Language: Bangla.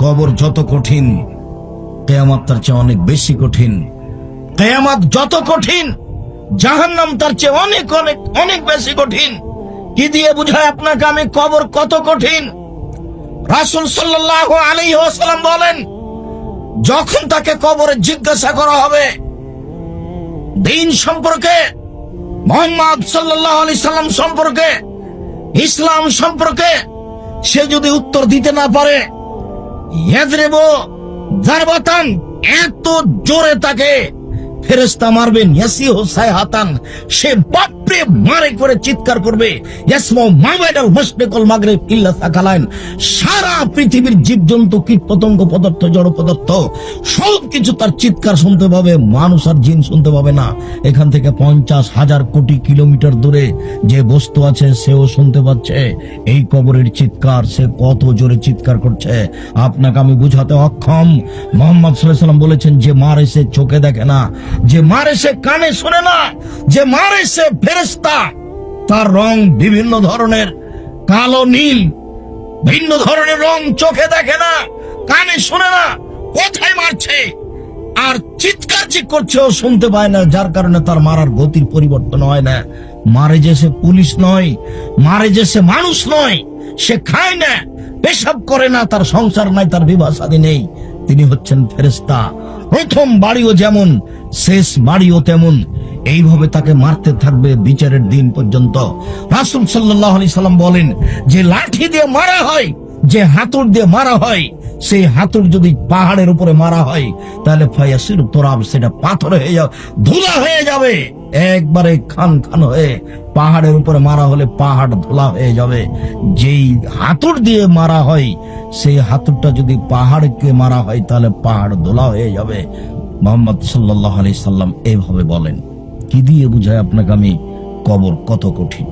কবর যত কঠিন, কিয়ামত তার চেয়ে অনেক বেশি কঠিন। কিয়ামত যত কঠিন, জাহান্নাম তার চেয়ে অনেক অনেক অনেক বেশি কঠিন। কি দিয়ে বুঝায় আপনাকে আমি কবর কত কঠিন? রাসূল সাল্লাল্লাহু আলাইহি ওয়াসাল্লাম বলেন, যখন তাকে কবরে জিজ্ঞাসা করা হবে দ্বীন সম্পর্কে, মুহাম্মদ সাল্লাল্লাহু আলাইহি সাল্লাম সম্পর্কে, ইসলাম সম্পর্কে, সে যদি উত্তর দিতে না পারে, ইয়াযরিবু যারবাতান, এত জোরে তাকে ফেরেশতা মারবেন, ইয়াসিহু সাইহাতান, সে বাপরে মারে করে চিৎকার করবে, ইয়াসমু মাওয়াইদাল মাশরিকুল মাগরিব ইল্লা সাকালাইন, সারা পৃথিবীর জীবজন্তু, কীট পতঙ্গ, পদার্থ, জড় পদার্থ সবকিছু তার চিৎকার শুনতে পাবে, মানুষ আর জিন শুনতে পাবে না। এখান থেকে 50,000 কোটি কিলোমিটার দূরে যে বস্তু আছে সেও শুনতে পাচ্ছে এই কবরের চিৎকার। সে কত জোরে চিৎকার করছে আপনাকে আমি বুঝাতে অক্ষম। মুহাম্মদ সাল্লাল্লাহু আলাইহি ওয়াসাল্লাম বলেছেন, যে মারে সে চোখে দেখে না, যে মারে সে কানে শুনে না, যে মারে সে ফেরেশতা, তার রং বিভিন্ন ধরনের, কালো নীল, ভিন্ন ধরনের রং, চোখে দেখে না, কানে শুনে না, কোথায় মারছে আর চিৎকার যে করছে ও শুনতে পায় না, যার কারণে তার মারার গতির পরিবর্তন হয় না। মারে যে সে পুলিশ নয়, মারে যে সে মানুষ নয়, সে খায় না, পেশাব করে না, তার সংসার নাই, তার বিবাহ শাদী নেই, তিনি হচ্ছেন ফেরেশতা। প্রথম বাড়িও যেমন, শেষ বাড়িও তেমন। এইভাবে তাকে মারতে থাকবে বিচারের দিন পর্যন্ত। রাসূল সাল্লাল্লাহু আলাইহি সাল্লাম বলেন, যে লাঠি দিয়ে মারা হয়, যে হাতুড় দিয়ে মারা হয়, সেই হাতুড় যদি পাহাড়ের উপরে মারা হয় তাহলে ফায়াসির তোরাব, সেটা পাথর হয়ে যাবে, ধুলা হয়ে যাবে, একবারে খান খান হয়ে। পাহাড়ের উপরে মারা হলে পাহাড় ধুলা হয়ে যাবে। যেই হাতুড় দিয়ে মারা হয়, সেই হাতুড়টা যদি পাহাড়কে মারা হয় তাহলে পাহাড় ধুলা হয়ে যাবে। মুহাম্মদ সাল্লাল্লাহু আলাইহি সাল্লাম এইভাবে বলেন। কি দিয়ে বুঝায় আপনাকে আমি কবর কত কঠিন?